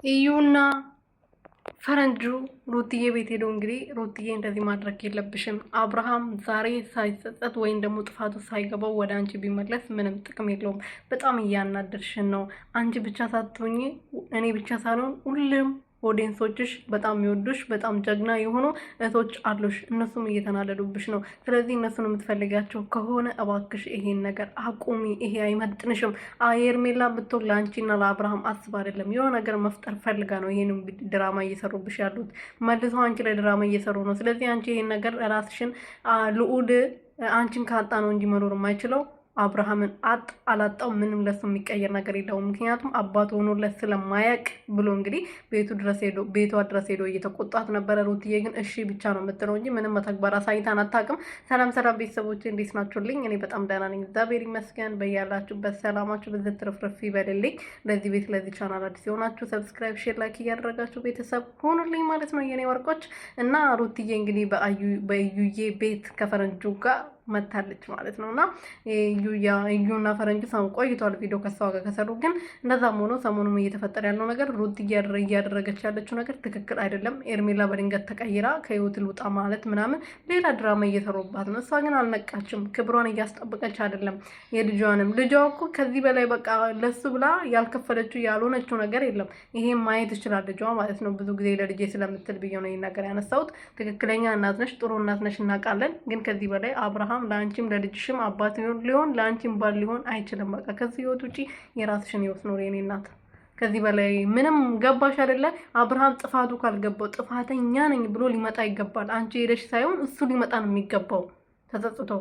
እዩና ፈረንጁ ሩትዬ ቤት ሄዶ እንግዲህ ሩትዬ እንደዚህ ማድረግ የለብሽም አብርሃም ዛሬ ሳይጸጸት ወይም ደግሞ ጥፋቱ ሳይገባው ወደ አንቺ ቢመለስ ምንም ጥቅም የለውም። በጣም እያናደርሽን ነው። አንቺ ብቻ ሳትሆኚ እኔ ብቻ ሳልሆን ሁሉም ኦዲየንሶችሽ በጣም የሚወዱሽ በጣም ጀግና የሆኑ እህቶች አሉሽ። እነሱም እየተናደዱብሽ ነው። ስለዚህ እነሱን የምትፈልጋቸው ከሆነ እባክሽ ይሄን ነገር አቁሚ። ይሄ አይመጥንሽም። ሄርሜላ ብትሆን ለአንቺና ለአብርሃም አስብ አይደለም የሆነ ነገር መፍጠር ፈልጋ ነው ይሄን ድራማ እየሰሩብሽ ያሉት። መልሰው አንቺ ላይ ድራማ እየሰሩ ነው። ስለዚህ አንቺ ይሄን ነገር ራስሽን ልዑል አንቺን ካጣ ነው እንጂ መኖር የማይችለው አብርሃምን አላጣው ምንም ለሱ የሚቀየር ነገር የለውም። ምክንያቱም አባቱ ሆኖለት ስለማያቅ ብሎ እንግዲህ ቤቷ ድረስ ሄዶ እየተቆጣት ነበረ። ሩትዬ ግን እሺ ብቻ ነው የምትለው እንጂ ምንም በተግባር አሳይታን አታውቅም። ሰላም ሰላም ቤተሰቦች እንዴት ናችሁልኝ? እኔ በጣም ደህና ነኝ፣ እግዚአብሔር ይመስገን። በያላችሁበት ሰላማችሁ ብዝት ትርፍርፍ ይበልልኝ። ለዚህ ቤት ለዚህ ቻናል አዲስ የሆናችሁ ሰብስክራይብ፣ ሼር፣ ላይክ እያደረጋችሁ ቤተሰብ ሆኑልኝ ማለት ነው የኔ ወርቆች። እና ሩትዬ እንግዲህ በእዩዬ ቤት ከፈረንጁ ጋር መታለች ማለት ነው። እና እዩና ፈረንጁ ሰው ቆይቷል ቪዲዮ ከሷ ጋር ከሰሩ። ግን እንደዛም ሆኖ ሰሞኑን እየተፈጠረ ያለው ነገር ሩት እያደረገች ያለችው ነገር ትክክል አይደለም። ኤርሜላ በድንገት ተቀይራ ከህይወት ልውጣ ማለት ምናምን ሌላ ድራማ እየሰሩባት ነው። እሷ ግን አልነቃችም፣ ክብሯን እያስጠበቀች አይደለም። የልጇንም ልጇ እኮ ከዚህ በላይ በቃ ለሱ ብላ ያልከፈለችው ያልሆነችው ነገር የለም። ይሄን ማየት ይችላል ልጇ ማለት ነው። ብዙ ጊዜ ለልጄ ስለምትል ብዬ ነው ይሄን ነገር ያነሳሁት። ትክክለኛ እናት ነሽ፣ ጥሩ እናት ነሽ፣ እናውቃለን። ግን ከዚህ በላይ አብርሃም ለአንቺም ለልጅሽም አባት ሊሆን ለአንቺም ባል ሊሆን አይችልም። በቃ ከዚህ ህይወት ውጪ የራስሽን ህይወት ኖር የኔ እናት። ከዚህ በላይ ምንም ገባሽ አይደለ? አብርሃም ጥፋቱ ካልገባው ጥፋተኛ ነኝ ብሎ ሊመጣ ይገባል። አንቺ ሄደሽ ሳይሆን እሱ ሊመጣ ነው የሚገባው ተጸጽቶ